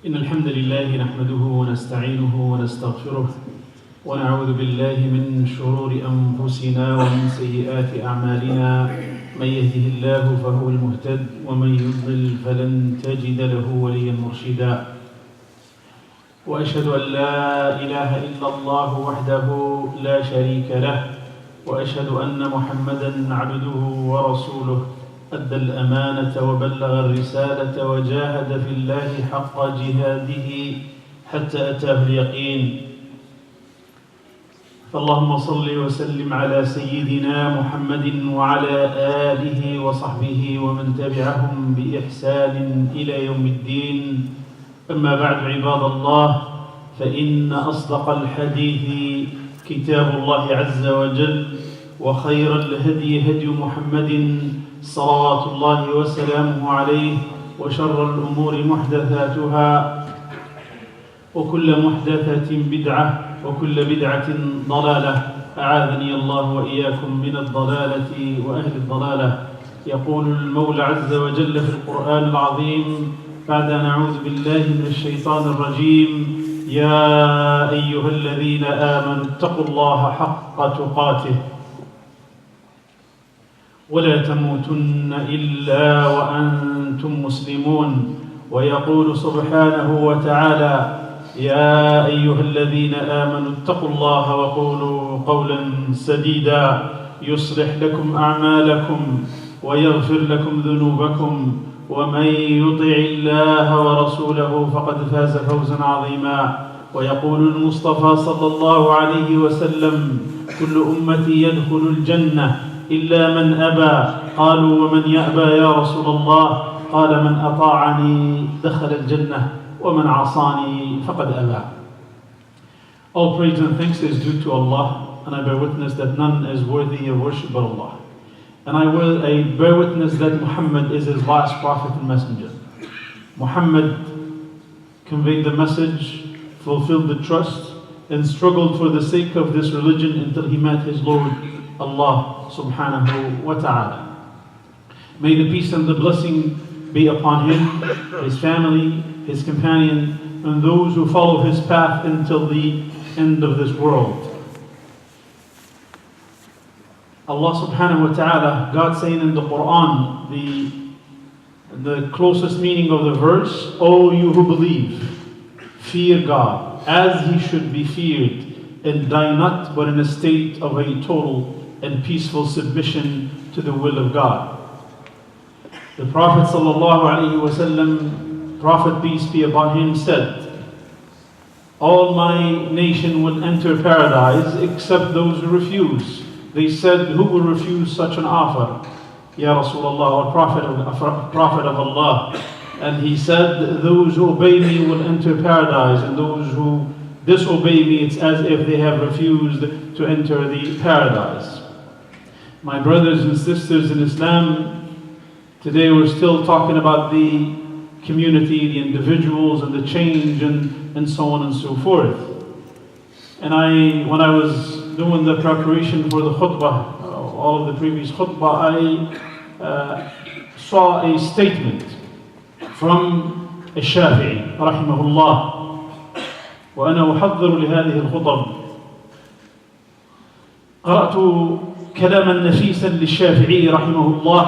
إن الحمد لله نحمده ونستعينه ونستغفره ونعوذ بالله من شرور أنفسنا ومن سيئات أعمالنا. من يهده الله فهو المهتد ومن يضلل فلن تجد له وليا مرشدا. وأشهد أن لا إله إلا الله وحده لا شريك له، وأشهد أن محمدا عبده ورسوله أدى الأمانة وبلغ الرسالة وجاهد في الله حق جهاده حتى أتاه اليقين. فاللهم صل وسلم على سيدنا محمد وعلى آله وصحبه ومن تبعهم بإحسان إلى يوم الدين. أما بعد، عباد الله، فإن أصدق الحديث كتاب الله عز وجل، وخير الهدي هدي محمد صلوات الله وسلامه عليه، وشر الأمور محدثاتها، وكل محدثة بدعة، وكل بدعة ضلالة. أعاذني الله وإياكم من الضلالة وأهل الضلالة. يقول المولى عز وجل في القرآن العظيم بعد أن نعوذ بالله من الشيطان الرجيم: يا أيها الذين آمنوا اتقوا الله حق تقاته ولا تموتن إلا وأنتم مسلمون. ويقول سبحانه وتعالى: يا أيها الذين آمنوا اتقوا الله وقولوا قولا سديدا يصلح لكم أعمالكم ويغفر لكم ذنوبكم، ومن يطع الله ورسوله فقد فاز فوزا عظيما. ويقول المصطفى صلى الله عليه وسلم: كل أمتي يدخل الجنة إلا من أبى. قالوا: ومن يأبى يا رسول الله؟ قال: من أطاعني دخل الجنة ومن عصاني فقد أبى. All praise and thanks is due to Allah, and I bear witness that none is worthy of worship but Allah. And I bear witness that Muhammad is his last prophet and messenger. Muhammad conveyed the message, fulfilled the trust, and struggled for the sake of this religion until he met his Lord Allah subhanahu wa ta'ala. May the peace and the blessing be upon him, his family, his companion, and those who follow his path until the end of this world. Allah subhanahu wa ta'ala, God saying in the Quran, the closest meaning of the verse: O you who believe, fear God as he should be feared, and die not but in a state of a total and peaceful submission to the will of God. The Prophet sallallahu alaihi wasallam, Prophet peace be upon him, said: all my nation will enter paradise except those who refuse. They said: who will refuse such an offer, Ya Rasulullah, or Prophet of Allah? And he said: those who obey me will enter paradise, and those who disobey me, it's as if they have refused to enter the paradise. My brothers and sisters in Islam, today we're still talking about the community, the individuals, and the change, and so on and so forth. And when I was doing the preparation for the khutbah, all of the previous khutbah, I saw a statement from الشافعي رحمه الله، وأنا أحضر لهذه الخطب. قرأت كلاما نفيسا للشافعي رحمه الله،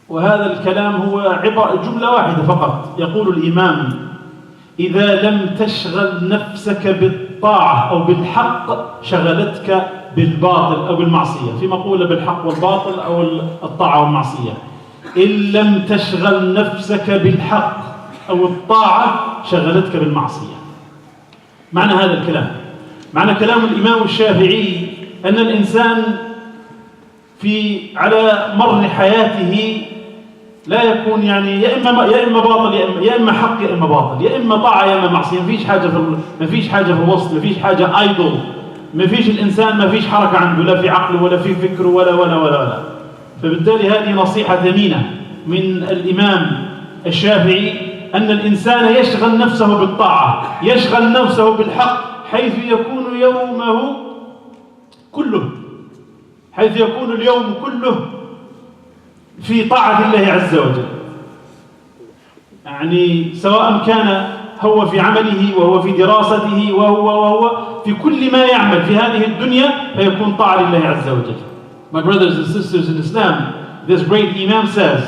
وهذا الكلام هو جملة واحدة فقط. يقول الإمام: إذا لم تشغل نفسك بالطاعة أو بالحق شغلتك بالباطل أو بالمعصية. في مقولة بالحق والباطل أو الطاعة والمعصية. إن لم تشغل نفسك بالحق أو الطاعة شغلتك بالمعصية. معنى هذا الكلام، معنى كلام الإمام الشافعي، أن الإنسان على مر حياته لا يكون يا إما باطل يا إما حق يا إما باطل، يا إما طاعة يا إما معصية. ما فيش حاجة في الوسط، ما فيش حاجة أيضل. ما فيش الإنسان، ما فيش حركة عنده، لا في عقله ولا في فكره ولا ولا ولا ولا. فبالتالي هذه نصيحة ثمينة من الإمام الشافعي، أن الإنسان يشغل نفسه بالطاعة، يشغل نفسه بالحق، حيث يكون يومه كله، حيث يكون اليوم كله في طاعة الله عز وجل. يعني سواء كان هو في عمله وهو في دراسته وهو في كل ما يعمل في هذه الدنيا فيكون طاعة لله عز وجل. My brothers and sisters in Islam, this great Imam says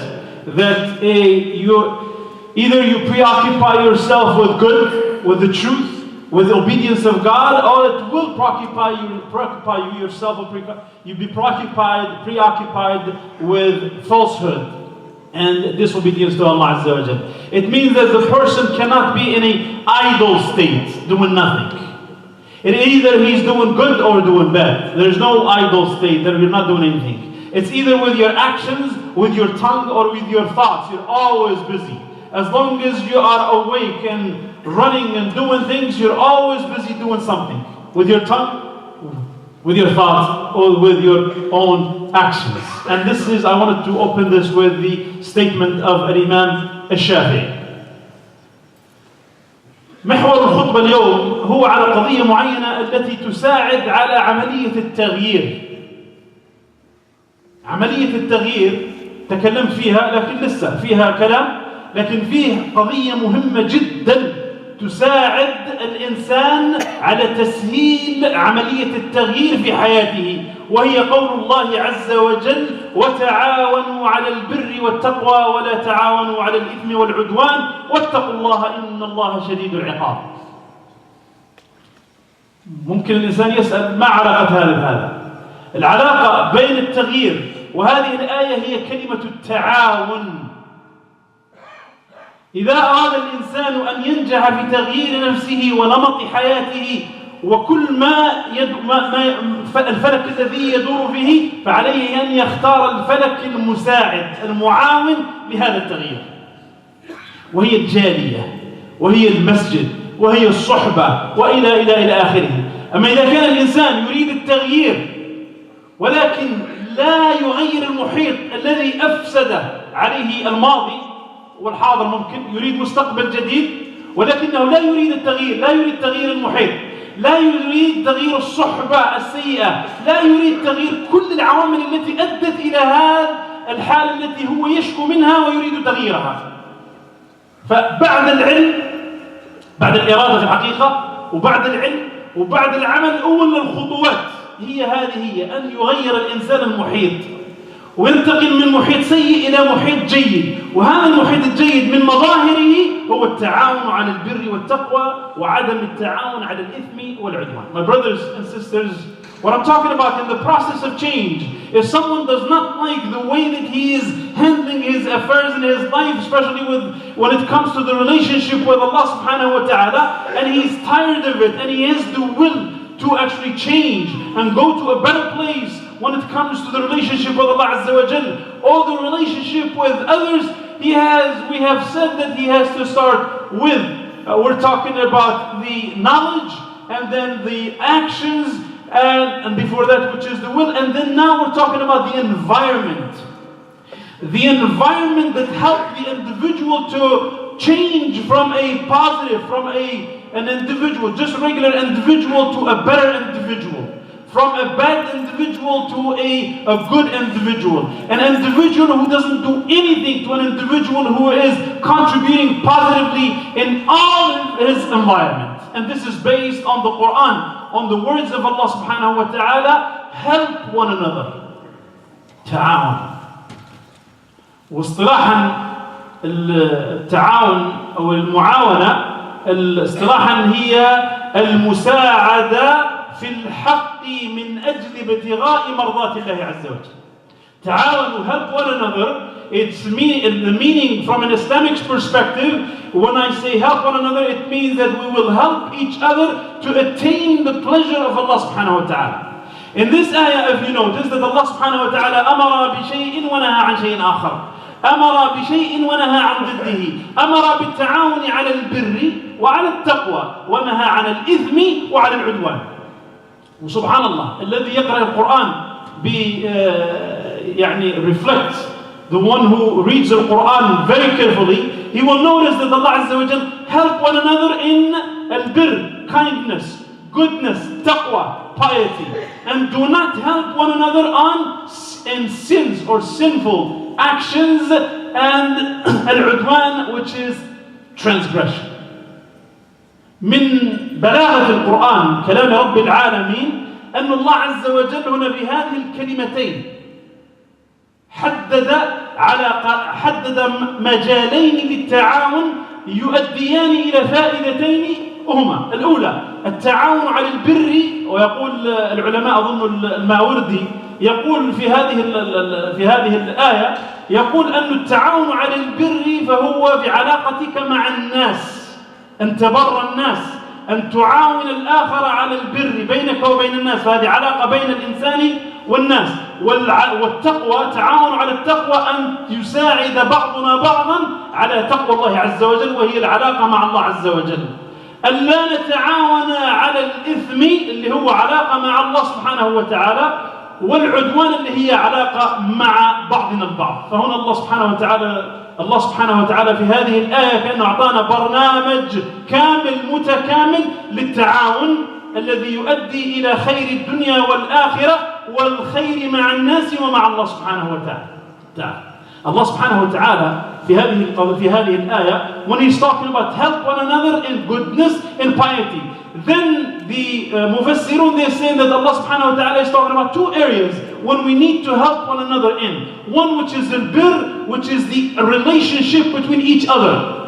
that either you preoccupy yourself with good, with the truth, with the obedience of God, or it will preoccupy you yourself, you'll be preoccupied with falsehood and disobedience to Allah Azza wa Jal. It means that the person cannot be in an idle state, doing nothing. Either he's doing good or doing bad. There's no idle state that you're not doing anything. It's either with your actions, with your tongue, or with your thoughts. You're always busy. As long as you are awake and running and doing things, you're always busy doing something. With your tongue, with your thoughts, or with your own actions. And this is, I wanted to open this with the statement of Imam al-Shafi'i. محور الخطبة اليوم هو على قضية معينة التي تساعد على عملية التغيير. عملية التغيير تكلمت فيها لكن لسه فيها كلام، لكن فيه قضية مهمة جدا تساعد الإنسان على تسهيل عملية التغيير في حياته، وهي قول الله عز وجل: وتعاونوا على البر والتقوى ولا تعاونوا على الإثم والعدوان واتقوا الله إن الله شديد العقاب. ممكن الإنسان يسأل ما علاقة هذا بهذا؟ العلاقة بين التغيير وهذه الآية هي كلمة التعاون. إذا أراد الإنسان أن ينجح في تغيير نفسه ونمط حياته وكل الفلك الذي يدور فيه، فعليه أن يختار الفلك المساعد المعاون لهذا التغيير، وهي الجالية وهي المسجد وهي الصحبة إلى آخره. أما إذا كان الإنسان يريد التغيير ولكن لا يغير المحيط الذي أفسد عليه الماضي والحاضر، ممكن يريد مستقبل جديد ولكنه لا يريد التغيير، لا يريد تغيير المحيط، لا يريد تغيير الصحبة السيئة، لا يريد تغيير كل العوامل التي أدت إلى هذا الحال التي هو يشكو منها ويريد تغييرها. فبعد العلم، بعد الإرادة في الحقيقة، وبعد العلم وبعد العمل، أول الخطوات هي أن يغير الإنسان المحيط وينتقل من محيط سيء إلى محيط جيد. وهذا المحيط الجيد من مظاهره هو التعاون على البر والتقوى وعدم التعاون على الإثم والعدوان. My brothers and sisters, what I'm talking about in the process of change, if someone does not like the way that he is handling his affairs in his life, especially when it comes to the relationship with Allah subhanahu wa ta'ala, and he's tired of it and he has the will to actually change and go to a better place when it comes to the relationship with Allah Azza wa Jal or the relationship with others, we have said that he has to start with, we're talking about the knowledge and then the actions and before that which is the will, and then now we're talking about the environment. The environment that helps the individual to change from a positive, from an individual, just a regular individual, to a better individual. From a bad individual to a good individual. An individual who doesn't do anything to an individual who is contributing positively in all of his environment. And this is based on the Quran, on the words of Allah subhanahu wa ta'ala: help one another. تعاون. واصطلاحا التعاون أو المعاونة اصطلاحا هي المساعدة في الحق من أجل ابتغاء مرضات الله عز وجل. تعاون, help one another, the meaning from an Islamic perspective, when I say help one another, it means that we will help each other to attain the pleasure of Allah subhanahu wa ta'ala. In this ayah, if you notice that Allah subhanahu wa ta'ala أمر بشيء ونهى عن شيء آخر, أمر بشيء ونهى عن ضده, أمر بالتعاون على البر وعلى التقوى ونهى عن الإثم وعلى العدوان. وسبحان الله, الذي يقرأ القرآن reflects, the one who reads the Quran very carefully, he will notice that Allah Azza wa Jal help one another in al-birr, kindness, goodness, taqwa, piety, and do not help one another in sins or sinful actions, and al-udwan, which is transgression. من بلاغة القرآن كلام رب العالمين أن الله عز وجل هنا بهذه الكلمتين حدد مجالين للتعاون يؤديان إلى فائدتين هما: الأولى التعاون على البر، ويقول العلماء أظن الماوردي يقول في هذه الآية يقول أن التعاون على البر فهو بعلاقتك مع الناس، أن تبر الناس، أن تعاون الآخر على البر بينك وبين الناس، فهذه علاقة بين الإنسان والناس. والتقوى تعاون على التقوى، أن يساعد بعضنا بعضا على تقوى الله عز وجل، وهي العلاقة مع الله عز وجل. أن لا نتعاون على الإثم اللي هو علاقة مع الله سبحانه وتعالى، والعدوان اللي هي علاقة مع بعضنا البعض. فهنا الله سبحانه وتعالى في هذه الآية كأنه أعطانا برنامج كامل متكامل للتعاون الذي يؤدي إلى خير الدنيا والآخرة والخير مع الناس ومع الله سبحانه وتعالى. Allah subhanahu wa ta'ala في هذه الآية, when he's talking about help one another in goodness and piety, then the Mufassirun, they say that Allah subhanahu wa ta'ala is talking about two areas when we need to help one another in. One which is al-birr, which is the relationship between each other.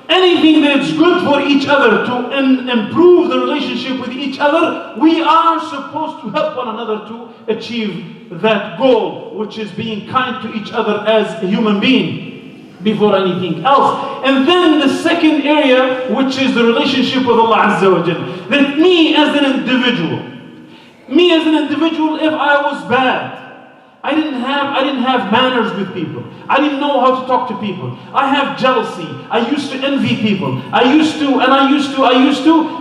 Anything that is good for each other to improve the relationship with each other, we are supposed to help one another to achieve that goal, which is being kind to each other as a human being before anything else. And then the second area, which is the relationship with Allah Azza wa Jal. That me as an individual, if I was bad, I didn't have manners with people. I didn't know how to talk to people. I have jealousy. I used to envy people. I used to.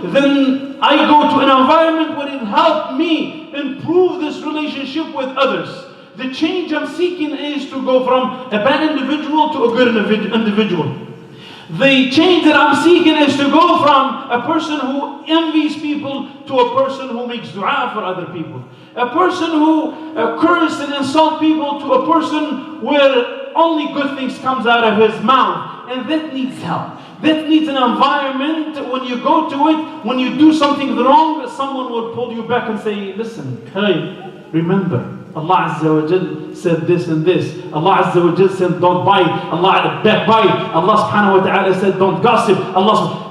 Then I go to an environment where it helped me improve this relationship with others. The change I'm seeking is to go from a bad individual to a good individual. The change that I'm seeking is to go from a person who envies people to a person who makes dua for other people. A person who curses and insults people to a person where only good things comes out of his mouth. And that needs help. That needs an environment. When you go to it, when you do something wrong, someone will pull you back and say, listen, hey, remember, Allah Azza wa Jal said this and this. Allah Azza wa Jal said don't bite. Allah subhanahu wa ta'ala said don't gossip.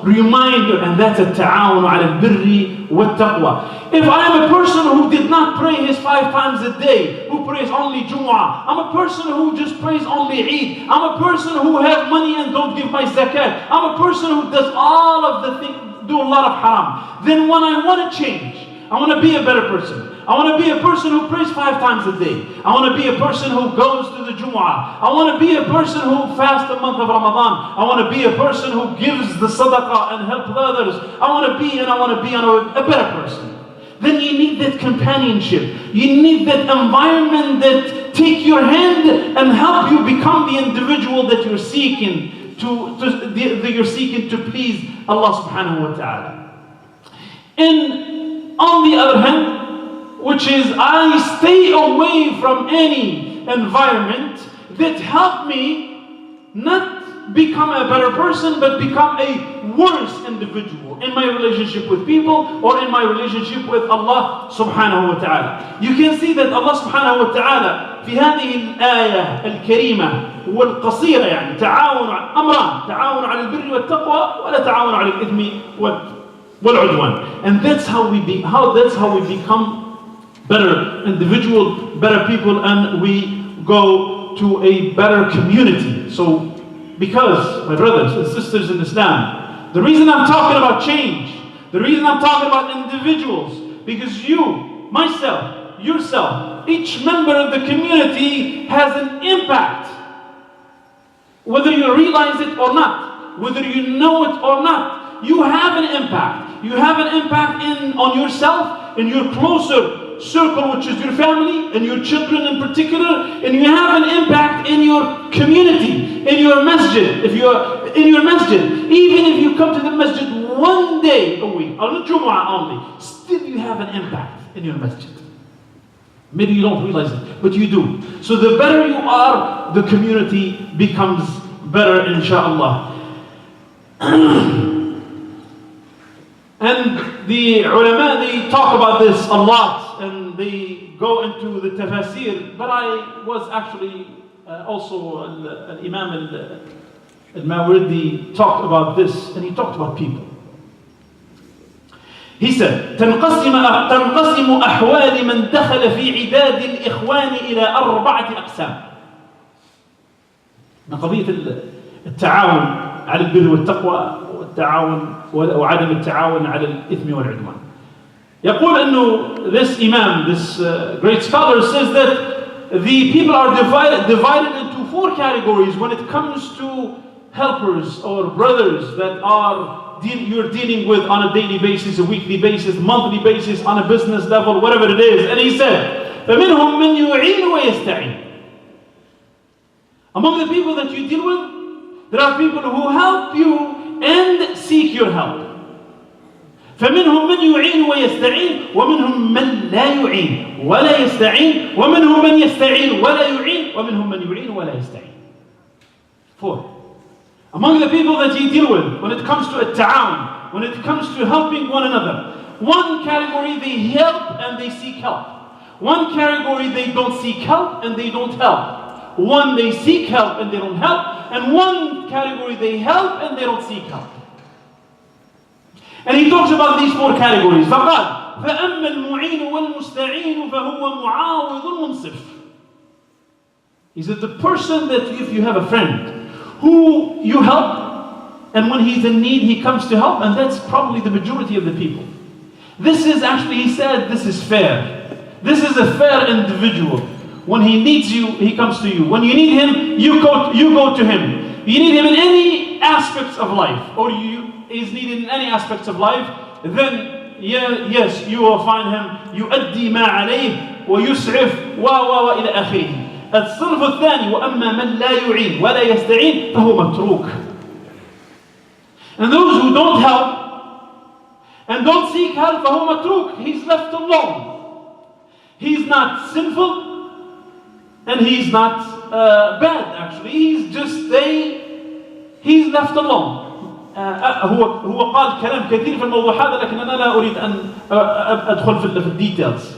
Reminder, and that's a ta'awun ala al-birri wa taqwa. If I am a person who did not pray his 5 times a day, who prays only Jumu'ah, I'm a person who just prays only Eid, I'm a person who have money and don't give my zakat, I'm a person who does all of the things, do a lot of haram, then when I want to change, I want to be a better person. I want to be a person who prays 5 times a day. I want to be a person who goes to the Jumu'ah. I want to be a person who fasts the month of Ramadan. I want to be a person who gives the sadaqah and helps others. I want to be a better person. Then you need that companionship. You need that environment that take your hand and help you become the individual that you're seeking to please Allah subhanahu wa ta'ala. And on the other hand, which is I stay away from any environment that help me not become a better person, but become a worse individual in my relationship with people or in my relationship with Allah subhanahu wa ta'ala. You can see that Allah subhanahu wa ta'ala في هذه الآية الكريمة والقصيرة يعني تعاون على البر والتقوى ولا تعاون على الإثم والعدوان. And that's how we become better individual, better people, and we go to a better community. So, because, my brothers and sisters in Islam, the reason I'm talking about change, the reason I'm talking about individuals, because you, myself, yourself, each member of the community has an impact. Whether you realize it or not, whether you know it or not, you have an impact. You have an impact on yourself, in your closer circle, which is your family and your children in particular, and you have an impact in your community, in your masjid. If you're in your masjid, even if you come to the masjid one day a week, on the Jumu'ah only, still you have an impact in your masjid. Maybe you don't realize it, but you do. So the better you are, the community becomes better, inshaAllah. And the ulama, they talk about this a lot and they go into the tafasir, but I was actually also Imam al-Mawardi talked about this, and he talked about people. He said, تنقسم أحوال من دخل في عداد الإخوان إلى 4 أقسام. قضية التعاون على البر والتقوى والتعاون وعدم التعاون على الإثم والعدوان. يقول أنه this Imam, this great scholar says that the people are divided into 4 categories when it comes to helpers or brothers that you're dealing with on a daily basis, a weekly basis, monthly basis, on a business level, whatever it is. And he said, فَمِنْهُمْ مَنْ يُعِينُ وَيَسْتَعِينُ. Among the people that you deal with, there are people who help you and seek your help. فمنهم من يعين ويستعين ومنهم من لا يعين ولا يستعين ومنهم من يستعين ولا يعين ومنهم من يعين ولا يستعين. 4. Among the people that you deal with, when it comes to at-ta'awun, when it comes to helping one another, one category they help and they seek help. One category they don't seek help and they don't help. One they seek help and they don't help. And one category they help and they don't seek help. And he talks about these 4 categories. فقال فأما المعين والمستعين فهو معاوض منصف. He said the person that if you have a friend who you help, and when he's in need he comes to help, and that's probably the majority of the people. This is actually, he said, this is fair. This is a fair individual. When he needs you, he comes to you. When you need him, you go to him. You need him in any aspects of life, or is needed in any aspects of life, then yes, you will find him يؤدي ما عليه ويسعف إلى آخره. الصنف الثاني وأما من لا يعين ولا يستعين فهو متروك. And those who don't help and don't seek help فهو متروك. He's left alone. He's not sinful and he's not bad actually. He's left alone. هو قال كلام كثير في الموضوع هذا، لكن أنا لا أريد أن أدخل في الديتيلز،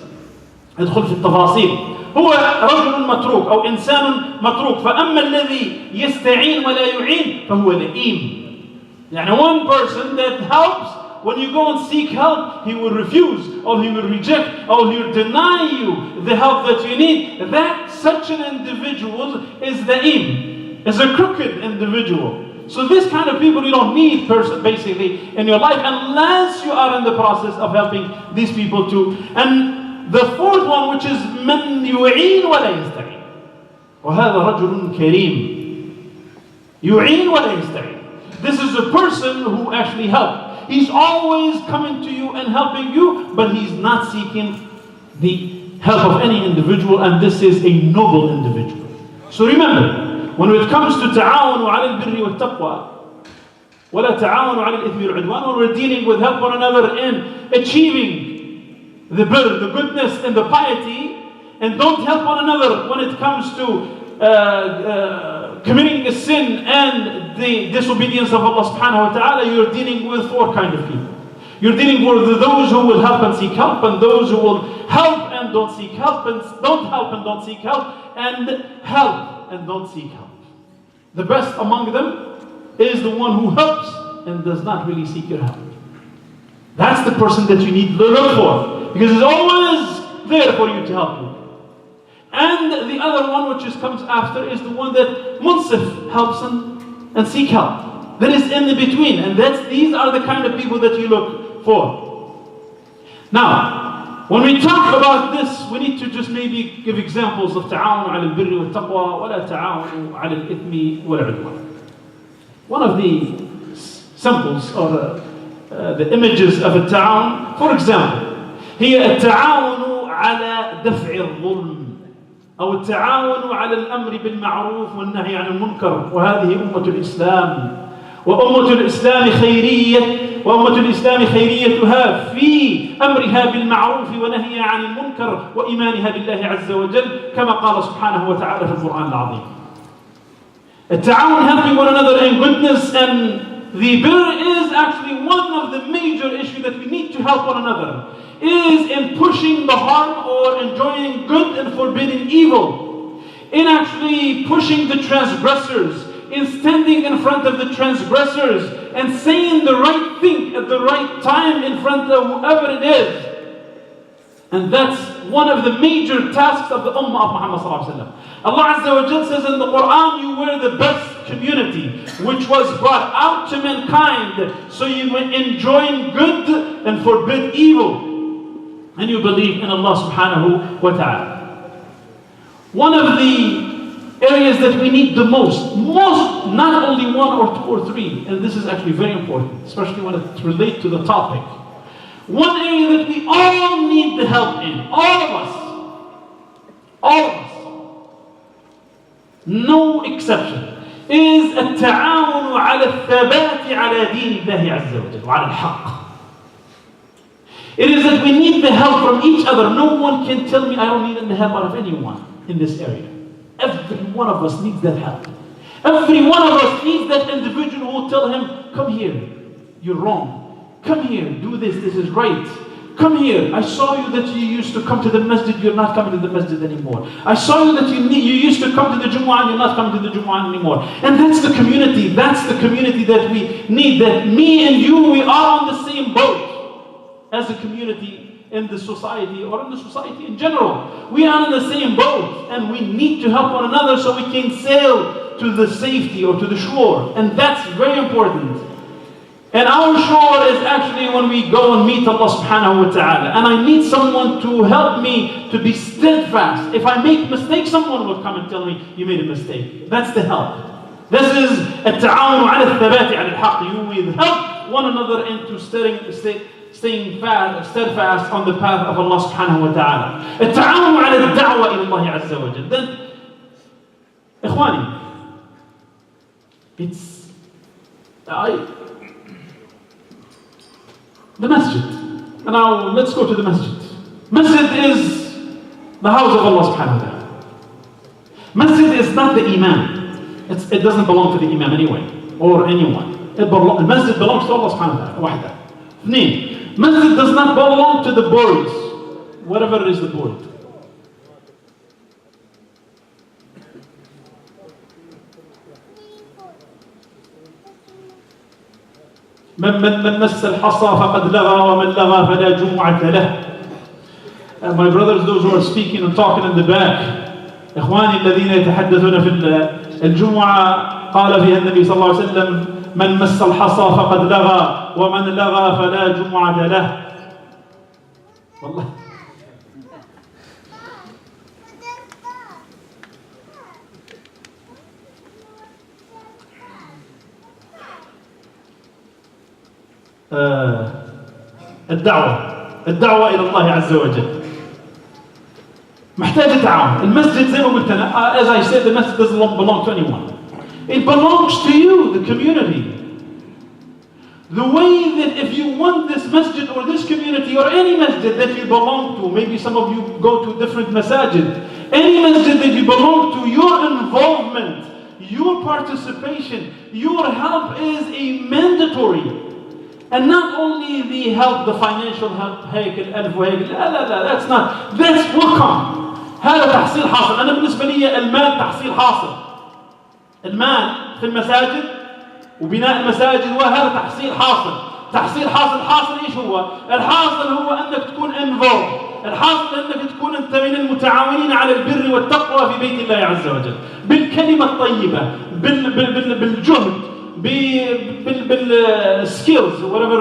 أدخل في التفاصيل. هو رجل متروك أو إنسان متروك. فأما الذي يستعين ولا يعين فهو لئيم. يعني one person that helps, when you go and seek help, he will refuse, or he will reject, or he will deny you the help that you need. That such an individual is la'im, is a crooked individual. So this kind of people you don't need basically in your life unless you are in the process of helping these people too. And the 4th one, which is من يعين ولا يستعين. وهذا رجل كريم. يعين ولا يستعين. This is a person who actually helps. He's always coming to you and helping you, but he's not seeking the help of any individual, and this is a noble individual. So remember, when it comes to تعاونوا على البر والتقوى ولا تعاونوا على الإثم والعدوان, when we're dealing with help one another in achieving the birr, the goodness and the piety, and don't help one another when it comes to committing a sin and the disobedience of Allah subhanahu wa ta'ala, you're dealing with 4 kinds of people. You're dealing with those who will help and seek help, and those who will help and don't seek help, and don't help and don't seek help, and help and don't seek help. The best among them is the one who helps and does not really seek your help. That's the person that you need to look for, because he's always there for you to help you. And the other one which comes after is the one that munsif helps and seek help. That is in the between, and these are the kind of people that you look for. Now, when we talk about this, we need to just maybe give examples of تعاون على البر والتقوى ولا تعاون على الإثم والعدوان. One of the samples or the images of التعاون, for example, هي التعاون على دفع الظلم أو التعاون على الأمر بالمعروف والنهي عن المنكر. وهذه أمة الإسلام، وأمة الإسلام خيريتها في أمرها بالمعروف ونهيها عن المنكر وإيمانها بالله عز وجل، كما قال سبحانه وتعالى في القرآن العظيم. التعاون, helping one another in goodness and the birr is actually one of the major issues that we need to help one another, is in pushing the harm or enjoying good and forbidding evil, in actually pushing the transgressors, in standing in front of the transgressors and saying the right thing at the right time in front of whoever it is. And that's one of the major tasks of the Ummah of Muhammad sallallahu alaihi wasallam. Allah Azza wa Jal says in the Quran, you were the best community which was brought out to mankind, so you enjoin good and forbid evil, and you believe in Allah subhanahu wa ta'ala. One of the areas that we need the most, not only one or two or three, and this is actually very important, especially when it relates to the topic. One area that we all need the help in, all of us, no exception, is التعاون على الثبات على دين الله عز وجل وعلى الحق. It is that we need the help from each other. No one can tell me I don't need the help out of anyone in this area. Every one of us needs that help. Every one of us needs that individual who will tell him, come here, you're wrong. Come here, do this is right. Come here, I saw you that you used to come to the masjid, you're not coming to the masjid anymore. I saw you that you used to come to the Jumu'ah and you're not coming to the Jumu'ah anymore. And that's the community that we need, that me and you, we are on the same boat as a community in the society or in the society in general. We are in the same boat and we need to help one another so we can sail to the safety or to the shore. And that's very important. And our shore is actually when we go and meet Allah subhanahu wa ta'ala. And I need someone to help me to be steadfast. If I make mistakes, someone will come and tell me, you made a mistake. That's the help. This is التعاون على الثبات على الحق. You will help one another into staying steadfast on the path of Allah subhanahu wa ta'ala. التعاون على الدعوة إلى الله عز وجل. Then, إخواني, the masjid. And now let's go to the masjid. Masjid is the house of Allah subhanahu wa ta'ala. Masjid is not the imam. It doesn't belong to the imam anyway, or anyone. The masjid belongs to Allah subhanahu wa ta'ala. Wahda. Masjid does not belong to the boards, whatever is the board. من مس الحصى فقد لغى ومن لغى فلا جمعة له. My brothers, those who are speaking and talking in the back, إخواني الذين يتحدثون في الجمعة, قال فيها النبي صلى الله عليه وسلم من مس الحصى فقد لغى ومن لغى فلا جمعة له. والله الدعوة إلى الله عز وجل محتاجة تعاون. المسجد زي ما قلت أنا, as I said, the masjid doesn't belong to anyone. It belongs to you, the community. The way that if you want this masjid or this community or any masjid that you belong to, maybe some of you go to different masajid, any masjid that you belong to, your involvement, your participation, your help is a mandatory. And not only the help, the financial help, هيك الألف وهيك, لا, that's will come. هذا تحصيل حاصل. أنا بالنسبة لي المال تحصيل حاصل. المال في المساجد وبناء المساجد وهذا تحصيل حاصل. تحصيل حاصل إيش هو؟ الحاصل هو أنك تكون involved. الحاصل أنك تكون أنت من المتعاونين على البر والتقوى في بيت الله عز وجل. بالكلمة الطيبة، بالجهد، بالسكيلز whatever,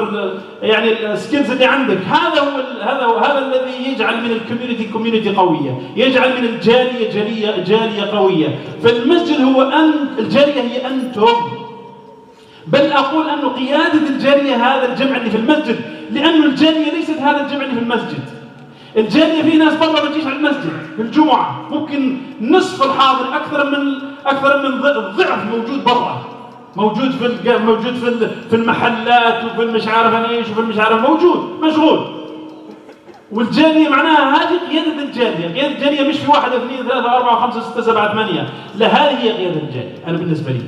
يعني السكيلز اللي عندك. هذا الذي يجعل من الكوميونتي قوية، يجعل من الجالية جالية قوية. فالمسجد هو الجالية هي أنتم. بل أقول أن قيادة الجالية هذا الجمع اللي في المسجد، لأن الجالية ليست هذا الجمع اللي في المسجد. الجالية في ناس برا ما تجيش على المسجد في الجمعة، ممكن نصف الحاضر أكثر من ضعف موجود برا، موجود في المحلات وفي المش عارف انا ايش وفي المش عارف، موجود مشغول. والجاليه معناها هذه قياده الجاليه. قياده الجاليه مش في 1 2 3 4 5 6 7 8، لا، هذه هي قياده الجاليه. انا بالنسبه لي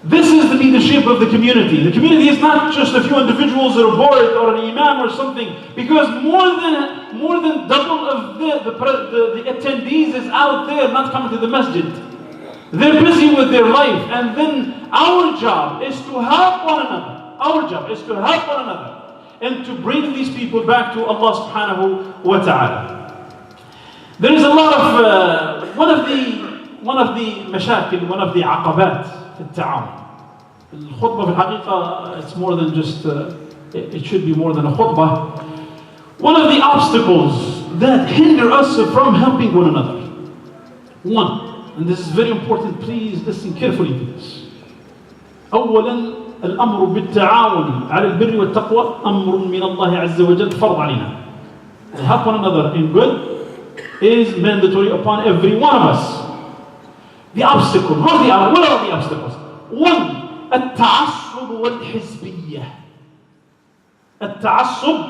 This is the leadership of the community. The community is not just a few individuals or a board or an imam or something, because more than double of the attendees is out there not coming to the masjid. They're busy with their life, and then our job is to help one another. Our job is to help one another and to bring these people back to Allah subhanahu wa ta'ala. There is a lot of one of the مشاكل, one of the عقبات في التعاون. الخطبة في الحقيقة, it's more than just, it should be more than a khutbah. One of the obstacles that hinder us from helping one another. One, and this is very important, please listen carefully to this. أولا الأمر بالتعاون على البر والتقوى أمر من الله عز وجل فرض علينا. To help one another in good is mandatory upon every one of us. The obstacle, what are the obstacles? One, التعصب والحزبية. التعصب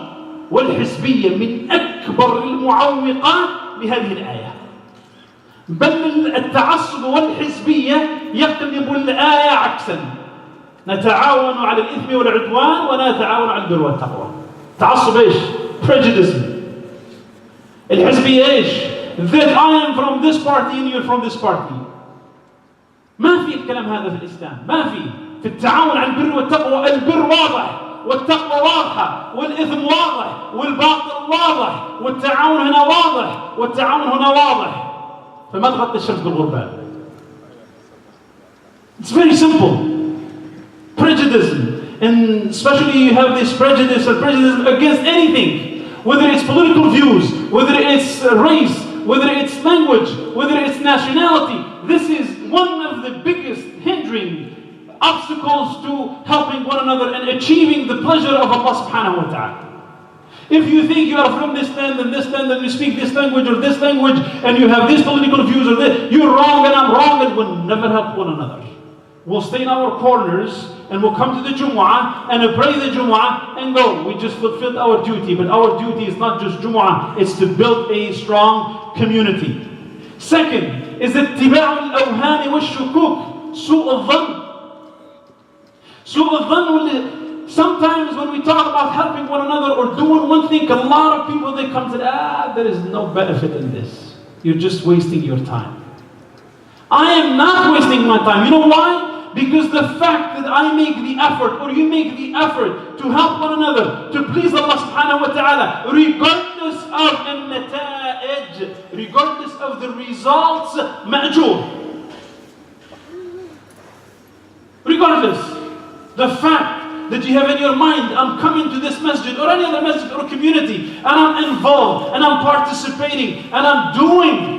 والحزبية من أكبر المعوقات لهذه الآية. بل التعصب والحزبية يقلب الآية عكسا. نتعاون على الإثم والعدوان ونتعاون على البر والتقوى. تعصب إيش؟ Prejudice. الحزبية إيش؟ That I am from this party and you're from this party. ما في الكلام هذا في الإسلام. ما في التعاون على البر والتقوى. البر واضح والتقوى واضحة والإثم واضح والباطل واضح والتعاون هنا واضح والتعاون هنا واضح. فما تغطي الشمس بالغربال. It's very simple. Prejudice, and especially you have this prejudice against anything, whether it's political views, whether it's race, whether it's language, whether it's nationality. This is one of the biggest hindering obstacles to helping one another and achieving the pleasure of Allah subhanahu wa ta'ala. If you think you are from this land and you speak this language or this language and you have these political views or this, you're wrong and I'm wrong, and we'll never help one another. We'll stay in our corners and we'll come to the Jumu'ah and pray the Jumu'ah and go. We just fulfilled our duty, but our duty is not just Jumu'ah, it's to build a strong community. Second is اتباع الأوهام والشكوك. سوء الظن. سوء الظن. Sometimes when we talk about helping one another or doing one thing, a lot of people, they come to there is no benefit in this. You're just wasting your time. I am not wasting my time. You know why? Because the fact that I make the effort or you make the effort to help one another, to please Allah subhanahu wa ta'ala, regardless of النتائج, regardless of the results, مأجور. Regardless, the fact that you have in your mind, I'm coming to this masjid or any other masjid or community, and I'm involved and I'm participating and I'm doing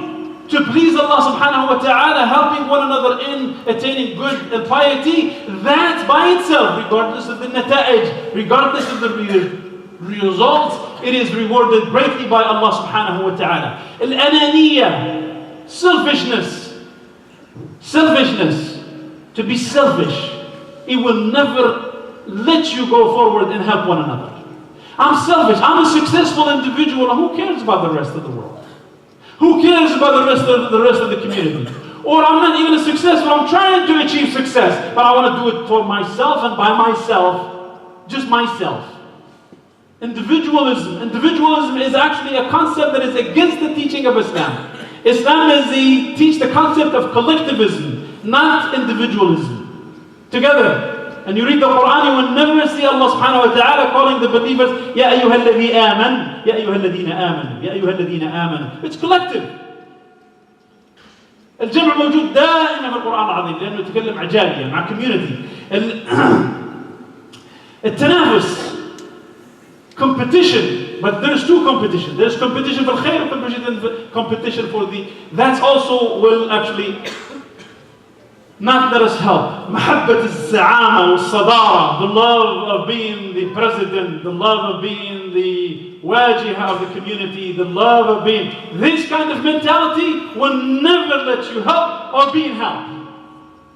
to please Allah subhanahu wa ta'ala, helping one another in attaining good and piety, that by itself, regardless of the nata'ij, regardless of the results, it is rewarded greatly by Allah subhanahu wa ta'ala. Al-ananiya, selfishness, to be selfish, it will never let you go forward and help one another. I'm selfish, I'm a successful individual, who cares about the rest of the world? Who cares about the rest of the community? Or I'm not even a successful, I'm trying to achieve success, but I want to do it for myself and by myself, just myself. Individualism is actually a concept that is against the teaching of Islam. Islam is teach the concept of collectivism, not individualism. Together. And you read the Quran, you will never see Allah subhanahu wa ta'ala calling the believers, Ya ayyuha alladhi aman, Ya ayyuha alladhina amanu, Ya ayyuha alladhina amanu. It's collective. الجمع موجود دائما في القرآن العظيم لأنه يتكلم عجالية مع community. التنافس, competition, but there's two competition. There's competition for الخير and competition for the, that's also will actually not let us help. محبة الزعامة والصدارة, the love of being the president, the love of being the wajiha of the community, the love of being, this kind of mentality will never let you help or be in help.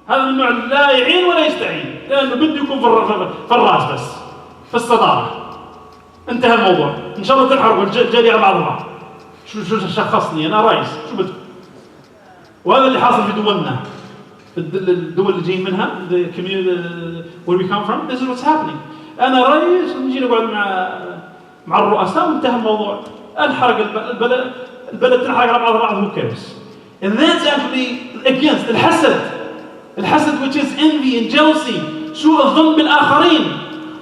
هذا النوع لا يعين ولا يستعين لأنه بده يكون في الراس بس في الصدارة. انتهى الموضوع. إن شاء الله تنحرقوا الجالية على بعضها. شو شخصني أنا رئيس شو بدك؟ وهذا اللي حاصل في دولنا. الدول اللي جايين منها, the community where we come from, this is what's happening. أنا رئيس ونجي نقعد مع الرؤساء وانتهى الموضوع. الحرق البلد تنحرق على بعض, who cares? And that's actually against الحسد which is envy and jealousy, سوء الظن بالآخرين.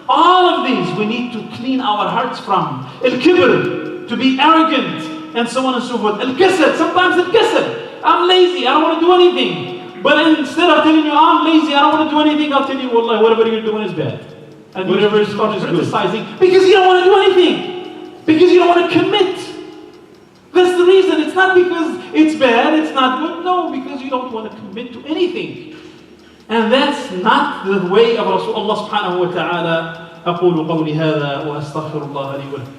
All of these we need to clean our hearts from. الكبر, to be arrogant, and so on and so forth. الكسل, sometimes الكسل. I'm lazy, I don't want to do anything. But instead of telling you I'm lazy, I don't want to do anything, I'll tell you, wallah, whatever you're doing is bad. And whatever is criticizing, because you don't want to do anything. Because you don't want to commit. That's the reason. It's not because it's bad, it's not good. No, because you don't want to commit to anything. And that's not the way of Rasulullah subhanahu wa ta'ala. أقول قولي هذا وأستغفر الله لي ولكم.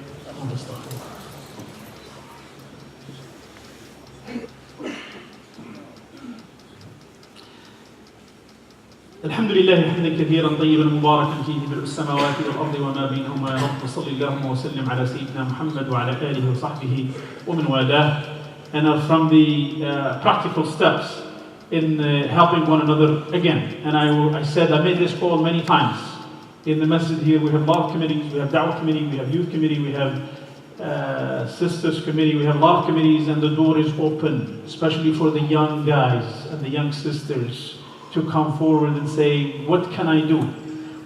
الحمد لله حمدا كثيرا طيبا مباركا فيه ملء السماوات والارض وما بينهما يا رب صل اللهم وسلم على سيدنا محمد وعلى اله وصحبه ومن والاه. And from the practical steps in helping one another again, and I said I made this call many times in the masjid here. We have a lot of committees. We have da'wah committee, we have youth committee, we have sisters committee, we have a lot of committees, and the door is open, especially for the young guys and the young sisters, to come forward and say, what can I do?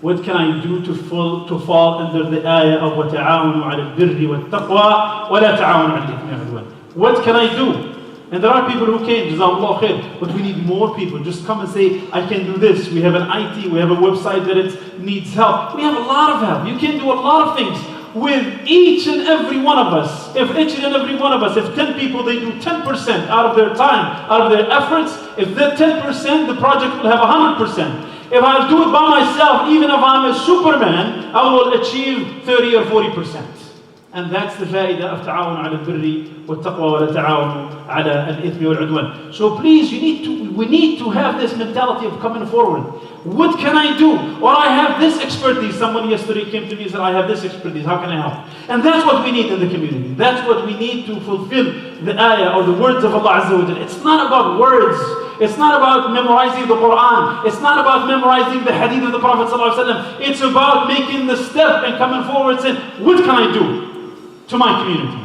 What can I do to fall under the ayah of وَتَعَاوَنُوا عَلَى الْبِرِّ وَالتَّقْوَى وَلَا تَعَاوَنُوا عَلَى الْإِثْمِ وَالْعُدْوَانِ. What can I do? And there are people who came, Jazakallah khair, but we need more people. Just come and say, I can do this. We have an IT, we have a website that it needs help. We have a lot of help. You can do a lot of things with each and every one of us. If each and every one of us, if 10 people, they do 10% out of their time, out of their efforts, if that 10%, the project will have 100%. If I do it by myself, even if I'm a Superman, I will achieve 30 or 40%. And that's the fa'idah of ta'awun ala al-birri wa taqwa wa la ta'awun ala al-ithmi wal-udwan. So please, we need to have this mentality of coming forward. What can I do? Or I have this expertise. Someone yesterday came to me and said, I have this expertise. How can I help? And that's what we need in the community. That's what we need to fulfill the ayah or the words of Allah Azza wa Jalla. It's not about words. It's not about memorizing the Quran. It's not about memorizing the hadith of the Prophet ﷺ. It's about making the step and coming forward and saying, what can I do to my community,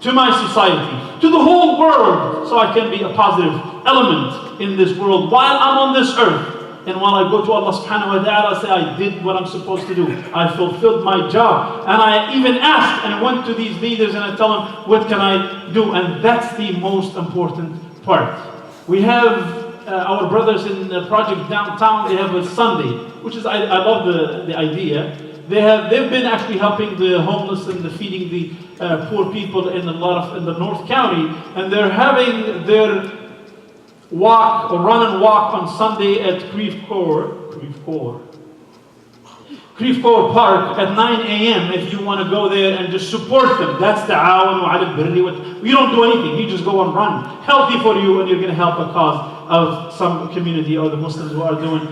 to my society, to the whole world, so I can be a positive element in this world while I'm on this earth. And while I go to Allah subhanahu wa ta'ala, I say, I did what I'm supposed to do. I fulfilled my job. And I even asked and went to these leaders and I tell them, what can I do? And that's the most important part. We have our brothers in the project downtown, they have a Sunday, which is, I love the idea. They've been actually helping the homeless and feeding the poor people in in the North County, and they're having their run and walk on Sunday at Creve Coeur Park at 9 a.m. if you want to go there and just support them. That's ta'awanu ala al-birri. You don't do anything, you just go and run. Healthy for you, and you're going to help a cause of some community or the Muslims who are doing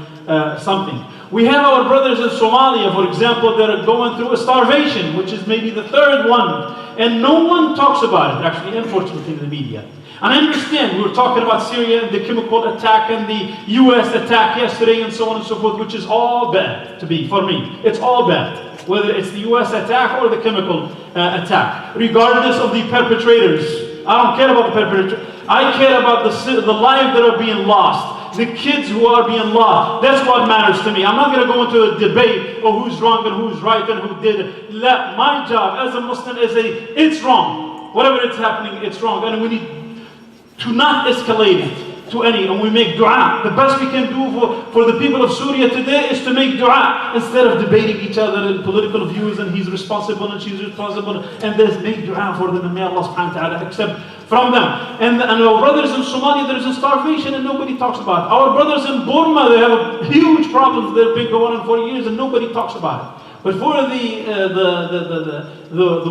something. We have our brothers in Somalia, for example, that are going through a starvation, which is maybe the third one. And no one talks about it, actually, unfortunately, in the media. And I understand, we were talking about Syria and the chemical attack and the US attack yesterday and so on and so forth, which is all bad for me. It's all bad. Whether it's the US attack or the chemical attack. Regardless of the perpetrators. I don't care about the perpetrators. I care about the lives that are being lost. The kids who are being lost. That's what matters to me. I'm not going to go into a debate of who's wrong and who's right and who did it. My job as a Muslim is it's wrong. Whatever it's happening, it's wrong. And we need to not escalate it to any. And we make dua. The best we can do for the people of Syria today is to make dua. Instead of debating each other in political views and he's responsible and she's responsible. And let's make dua for them and may Allah subhanahu wa ta'ala accept from them. And our brothers in Somalia, there is a starvation and nobody talks about it. Our brothers in Burma, they have huge problems that have been going on for years and nobody talks about it. But for the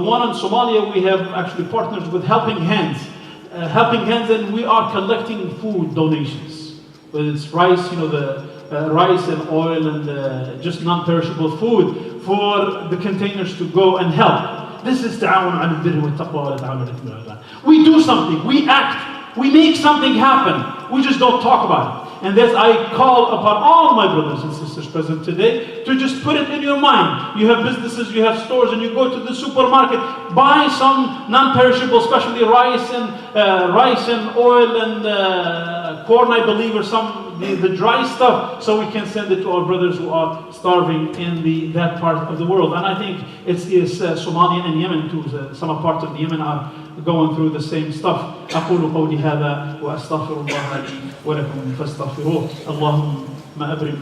one in Somalia, we have actually partners with Helping Hands. And we are collecting food donations. Whether it's rice, the rice and oil and just non-perishable food for the containers to go and help. This is ta'awun ala al-birri wa taqwa wa la ta'awun ala al-ithmi wal 'udwan. We do something, we act, we make something happen. We just don't talk about it. And this I call upon all my brothers and sisters present today to just put it in your mind. You have businesses, you have stores, and you go to the supermarket, buy some non-perishable, especially rice and oil and corn, I believe, or the dry stuff, so we can send it to our brothers who are starving in that part of the world. And I think it's Somalia and Yemen too. Some parts of Yemen are going through the same stuff. أقول قولي هذا وأستغفر الله لي ولكم فاستغفروه. اللهم أبرم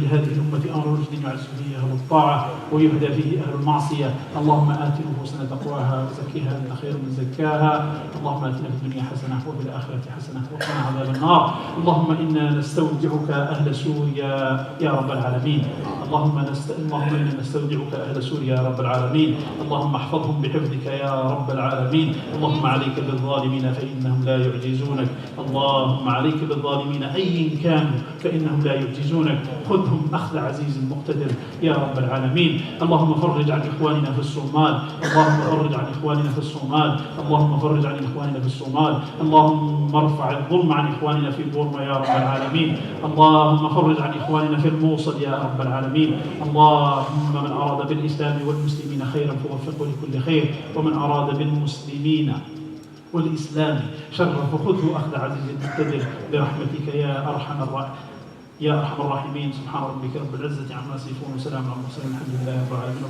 لهذه الأمة أمر رشد يعز به أهل الطاعة ويهدى فيه أهل المعصية. اللهم آت نفوسنا تقواها وزكيها أنت خير من زكاها. اللهم آتنا في الدنيا حسنة وفي الآخرة حسنة وقنا عذاب النار. اللهم إنا نستودعك أهل سوريا يا رب العالمين. اللهم إنا نستودعك أهل سوريا يا رب العالمين. اللهم احفظهم بحفظك يا رب العالمين. اللهم عليك بالظالمين فإنهم لا يعجزونك. اللهم عليك بالظالمين أيا كانوا فإنهم لا يعجزونك. خذهم أخذ عزيز مقتدر يا رب العالمين. اللهم فرج عن إخواننا في الصومال. اللهم فرج عن إخواننا في الصومال. اللهم فرج عن إخواننا في الصومال. اللهم ارفع الظلم عن إخواننا في بورما يا رب العالمين. اللهم فرج عن إخواننا في الموصل يا رب العالمين. اللهم من أراد بالإسلام والمسلمين خيرا فوفقه لكل خير، ومن أراد بالمسلمين والإسلام شرا فخذه أخذ عزيز مقتدر برحمتك يا أرحم الراحمين. سبحان ربك رب العزة عما يصفون وسلام على المرسلين الحمد لله رب العالمين.